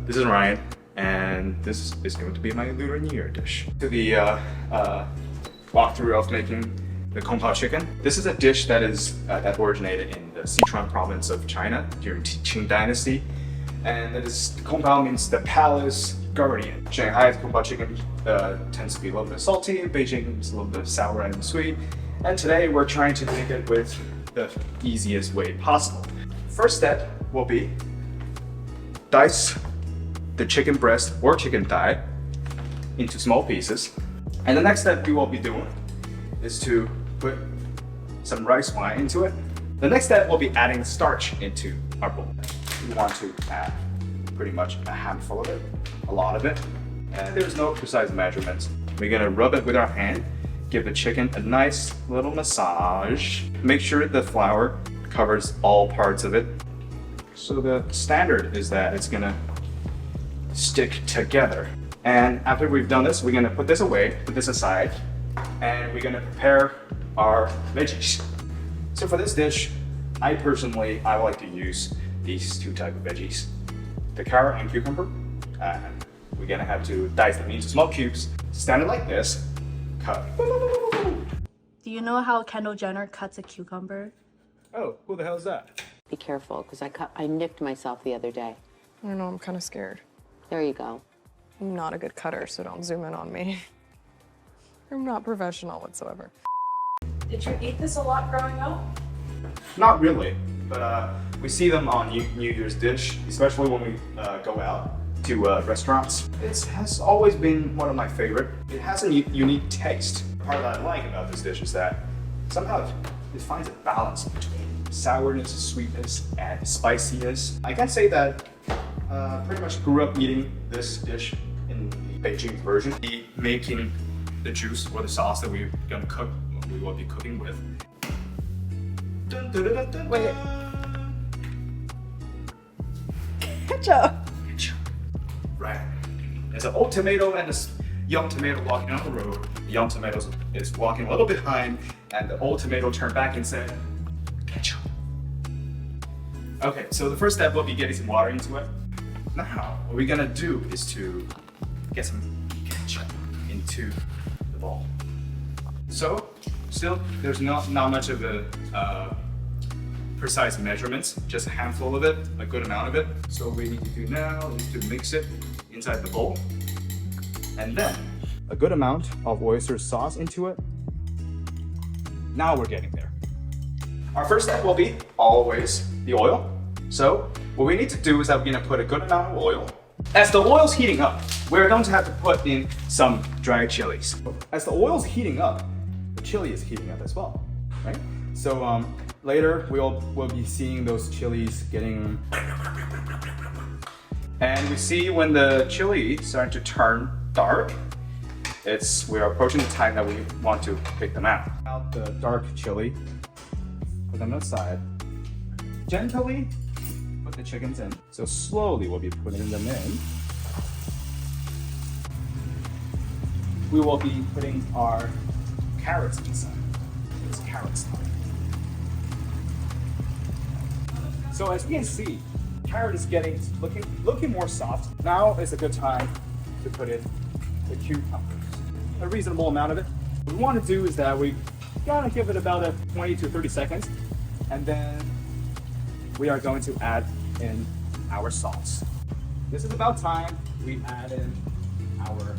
This is Ryan, and this is going to be my Lunar New Year dish. To the walkthrough of making the Kung Pao chicken. This is a dish that that originated in the Sichuan province of China during Qing Dynasty, and that is Kung Pao means the palace guardian. Shanghai's Kung Pao chicken tends to be a little bit salty. Beijing is a little bit sour and sweet. And today we're trying to make it with the easiest way possible. First step will be dice the chicken breast or chicken thigh into small pieces. And the next step we will be doing is to put some rice wine into it. The next step will be adding starch into our bowl. We want to add pretty much a handful of it, a lot of it, and there's no precise measurements. We're gonna rub it with our hand, give the chicken a nice little massage. Make sure the flour covers all parts of it. So the standard is that it's gonna stick together. And after we've done this, we're gonna put this away, put this aside, and we're gonna prepare our veggies. So for this dish, I like to use these two types of veggies, the carrot and cucumber. And we're gonna have to dice them into small cubes, stand it like this, cut. Do you know how Kendall Jenner cuts a cucumber? Oh, who the hell is that? Be careful, because I nicked myself the other day. I don't know, I'm kind of scared. There you go. I'm not a good cutter, so don't zoom in on me. I'm not professional whatsoever. Did you eat this a lot growing up? Not really, but we see them on New Year's dish, especially when we go out to restaurants. It has always been one of my favorite. It has a unique taste. The part that I like about this dish is that somehow it finds a balance between sourness, sweetness, and spiciness. I can say that pretty much grew up eating this dish in the Beijing version. Making the juice or the sauce that we will be cooking with. Dun, dun, dun, dun, dun, Wait. dun. Ketchup! Right. There's an old tomato and this young tomato walking on the road. The young tomato is walking a little behind, and the old tomato turned back and said, ketchup. Okay, so the first step will be getting some water into it. Now, what we're gonna do is to get some ketchup into the bowl. So, still, there's not much of a precise measurements, just a handful of it, a good amount of it. So what we need to do now is to mix it inside the bowl. And then, a good amount of oyster sauce into it. Now we're getting there. Our first step will be always the oil. So what we need to do is that we're gonna put a good amount of oil. As the oil's heating up, we're going to have to put in some dried chilies. As the oil's heating up, the chili is heating up as well, right? So later we'll be seeing those chilies getting, and we see when the chili is starting to turn dark, we're approaching the time that we want to pick them out. Out the dark chili, put them aside. Gently put the chickens in. So slowly we'll be putting them in. We will be putting our carrots inside. It's carrots time. So as you can see, carrot is looking more soft. Now is a good time to put in the cucumbers. A reasonable amount of it. What we want to do is that we gotta give it about 20 to 30 seconds, and then we are going to add in our sauce. This is about time we add in our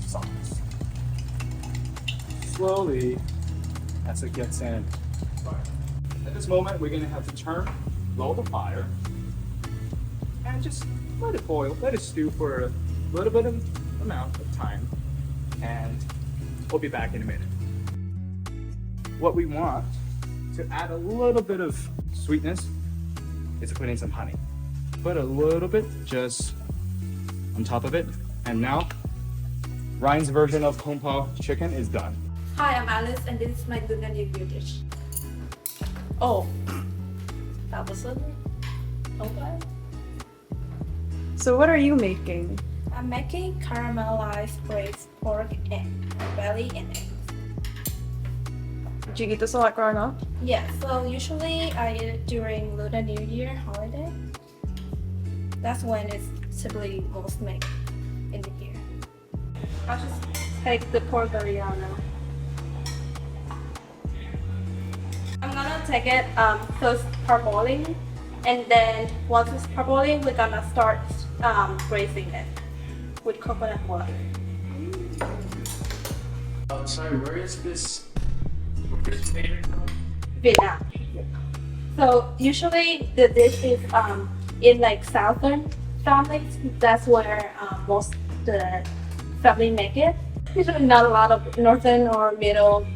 sauce. Slowly, as it gets in. At this moment, we're gonna have to lower the fire, and just let it boil, let it stew for a little bit of amount of time, and we'll be back in a minute. What we want to add a little bit of sweetness is to put in some honey. Put a little bit just on top of it, and now Ryan's version of Kung Pao chicken is done. Hi, I'm Alice, and this is my Lunar New Year dish. Oh, that wasn't okay. So what are you making? I'm making caramelized braised pork and belly and eggs. Did you eat this a lot growing up? Yeah, so usually I eat it during Lunar New Year holiday. That's when it's typically most make in the year. I'll just take the pork belly out now. I'm gonna take it first parboiling, and then once it's parboiling, we're gonna start braising it with coconut water. Sorry, where is this originated from? Vietnam. So usually the dish is in like southern families. That's where most the family make it. Usually not a lot of northern or middle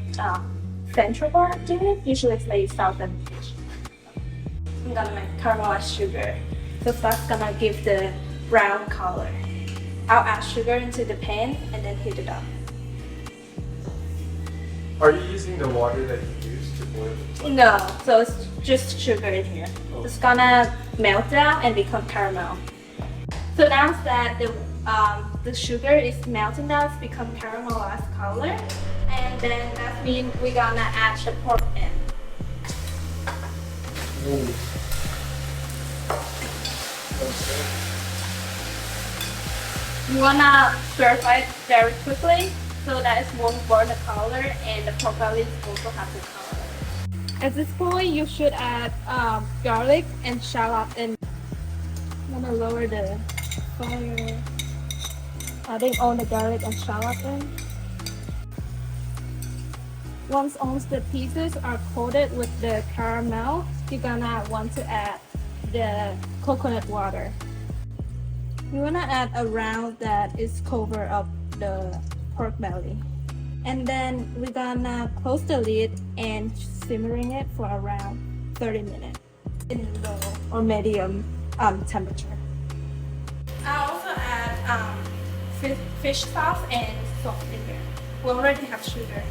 central part do it. Usually it's like southern dish. I'm gonna make caramelized sugar. So that's gonna give the brown color. I'll add sugar into the pan and then heat it up. Are you using the water that you used to boil the No, so it's just sugar in here. It's gonna melt down and become caramel. So now that the sugar is melting down, it's become caramelized color, and then that means we're gonna add the pork in. You wanna stir fry it very quickly so that it won't burn the color and the pork belly also have the color. At this point, you should add garlic and shallot in. I'm gonna lower the fire. Adding all the garlic and shallot in. Once all the pieces are coated with the caramel, you're gonna want to add the coconut water. You wanna add around that is cover up the pork belly. And then we're gonna close the lid and simmering it for around 30 minutes in low or medium temperature. I also add fish sauce and salt in here. We already have sugar.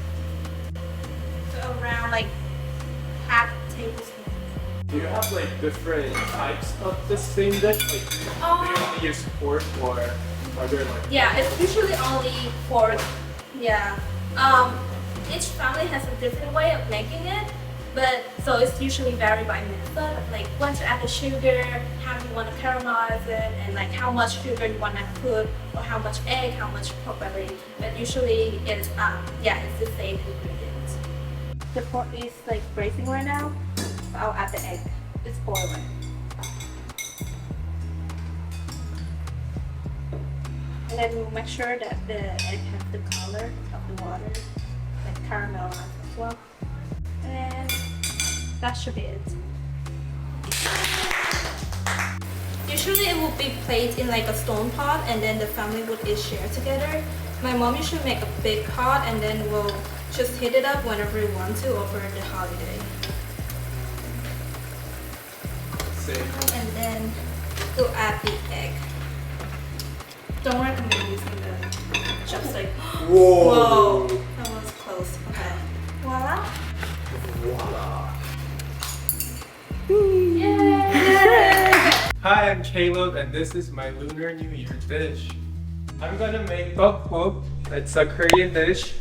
So around like half tablespoon. Do you have like different types of the same dish? Like, do you only use pork or are there like? Yeah, it's usually only pork. Yeah. Each family has a different way of making it, but so it's usually vary by method. Like once you add the sugar, how you want to caramelize it, and like how much sugar you want to put, or how much egg, how much pork belly. But usually it's it's the same ingredients. The pork is like braising right now, so I'll add the egg. It's boiling. And then we'll make sure that the egg has the color of the water, like caramelized as well. And that should be it. Usually it will be placed in like a stone pot and then the family would eat share together. My mom usually make a big pot and then we'll just heat it up whenever we want to over the holiday. And then we'll add the egg. Don't recommend using the chopstick. Whoa! Whoa! That was close. Okay. Voila! Voila! Yay! Hi, I'm Caleb and this is my Lunar New Year dish. I'm gonna make tteokbok. It's a Korean dish.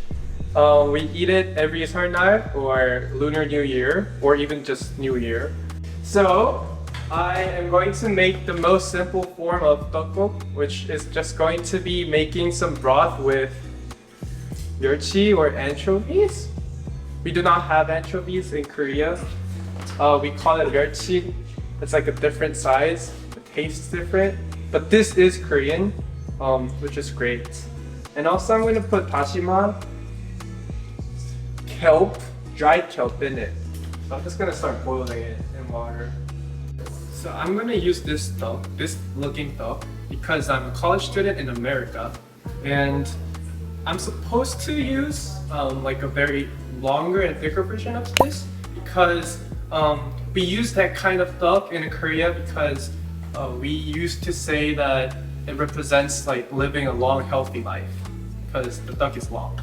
We eat it every Seoll날 or Lunar New Year or even just New Year. So I am going to make the most simple form of tteokbok, which is just going to be making some broth with 멸치 or anchovies. We do not have anchovies in Korea. We call it 멸치. It's like a different size. The taste is different. But this is Korean, which is great. And also I'm going to put dashima, kelp, dried kelp in it. So I'm just going to start boiling it in water. So I'm gonna use this looking tteok, because I'm a college student in America, and I'm supposed to use like a very longer and thicker version of this, because we use that kind of tteok in Korea because we used to say that it represents like living a long, healthy life, because the tteok is long.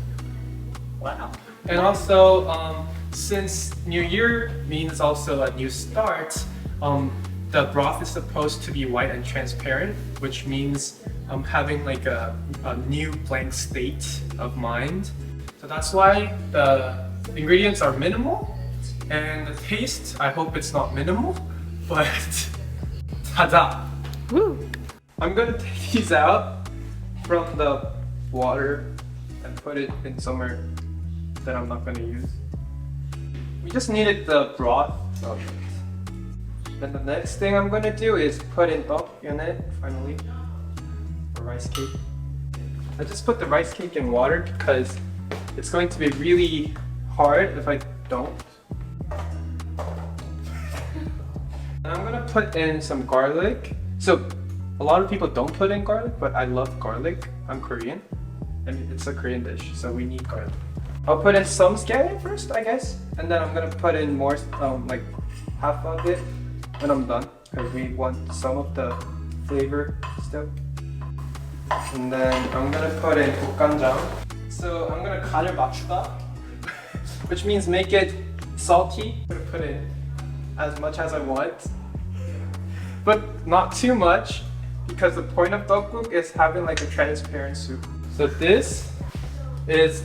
Wow. And also, since New Year means also a new start, the broth is supposed to be white and transparent, which means having like a new blank state of mind. So that's why the ingredients are minimal, and the taste, I hope it's not minimal, but ta-da! Woo! I'm gonna take these out from the water and put it in somewhere that I'm not gonna use. We just needed the broth of it. Then the next thing I'm gonna do is put in tteok in it, finally, or rice cake. I just put the rice cake in water because it's going to be really hard if I don't. And I'm gonna put in some garlic. So a lot of people don't put in garlic, but I love garlic. I'm Korean. I mean, it's a Korean dish, so we need garlic. I'll put in some scallion first, I guess, and then I'm gonna put in more, like half of it when I'm done, because we want some of the flavor still. And then I'm gonna put in 국간장. So I'm gonna 간을 맞추다, which means make it salty. I'm gonna put in as much as I want, but not too much, because the point of tteokguk is having like a transparent soup. So this is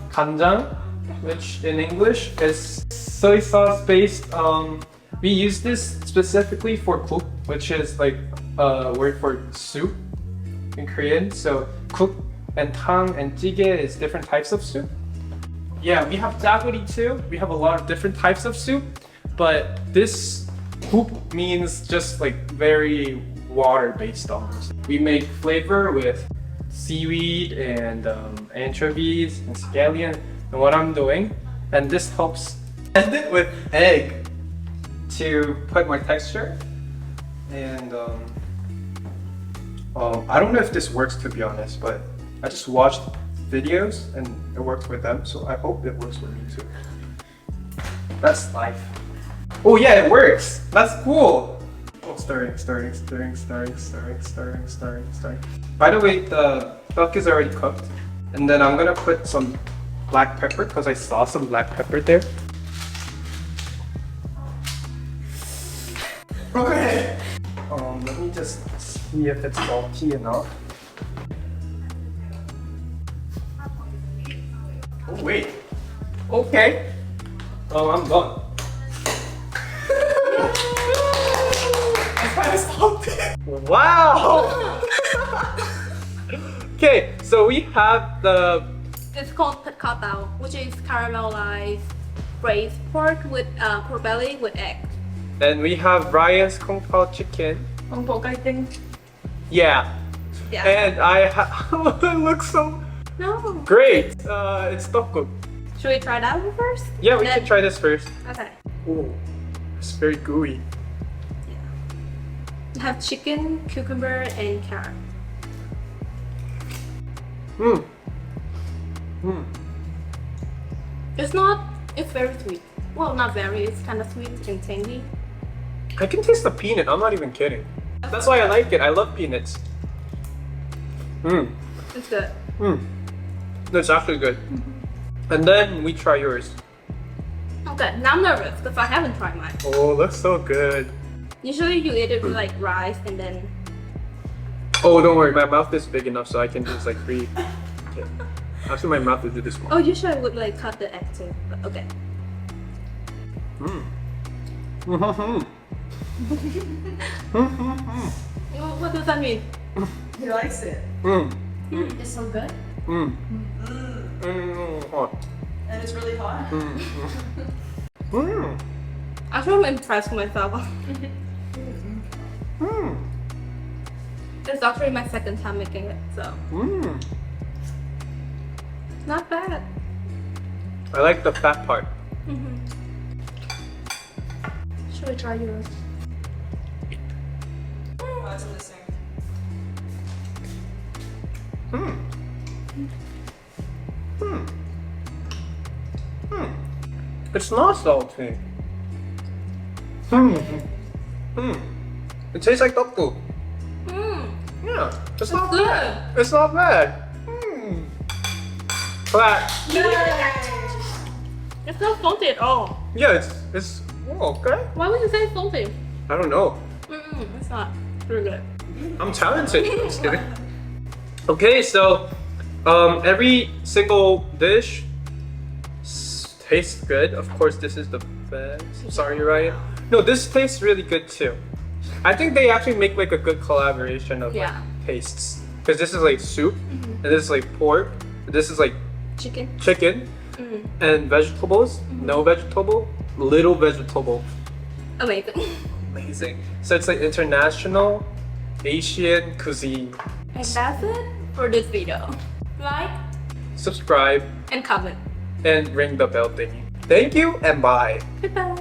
간장, which in English is soy sauce based. We use this specifically for guk, which is like a word for soup in Korean. So guk and tang and jjigae is different types of soup. Yeah, we have jaguri too. We have a lot of different types of soup, but this guk means just like very water-based almost. We make flavor with seaweed and anchovies and scallion, and what I'm doing, and this helps blend it with egg to put more texture. And I don't know if this works, to be honest, but I just watched videos and it works with them, so I hope it works with me too. That's life. Oh yeah, it works! That's cool! Oh, stirring. By the way, the duck is already cooked. And then I'm gonna put some black pepper, because I saw some black pepper there. Okay! Let me just see if it's salty enough. Oh wait. Okay. Oh, I'm done. It's kind of salty. Wow! Okay, so we have the... It's called pad kha tao, which is caramelized braised pork with pork belly with egg. And we have Ryan's Kung Pao chicken. Kung po I think. Yeah. Yeah. And I it looks so No. great. It's tteokguk. Should we try that one first? Yeah, we can try this first. Okay. Oh, it's very gooey. We have chicken, cucumber, and carrot. Mmm. It's very sweet. Well, not very, it's kind of sweet and tangy. I can taste the peanut, I'm not even kidding. That's why I like it, I love peanuts. It's good. That's actually good. And then we try yours. Okay, now I'm nervous because I haven't tried mine. Oh, looks so good. Usually you eat it with like rice and then... Oh, don't worry, my mouth is big enough so I can just like breathe. Okay. Actually, my mouth is this small. Oh, usually I would like cut the egg too, but okay. What does that mean? He likes it. It's so good. Hot. And it's really hot. Actually, I'm impressed with myself. It's actually my second time making it, so not bad. I like the fat part. Should we try yours? What's missing? It's not salty. It tastes like tteokguk. Yeah, it's not good. bad. It's not bad. Clap. It's not salty at all. Yeah, it's okay. Why would you say salty? I don't know. It's not. It's really good. I'm talented. I'm just kidding. Okay, so every single dish tastes good. Of course, this is the best. Sorry, Ryan. No, this tastes really good too. I think they actually make like a good collaboration of like Yeah. tastes. Because this is like soup, and this is like pork, and this is like Chicken. chicken, and vegetables. No vegetable, little vegetable. Amazing. Amazing. So it's like international Asian cuisine. And that's it for this video. Like Subscribe and comment. and ring the bell thingy. Thank you and bye. Goodbye.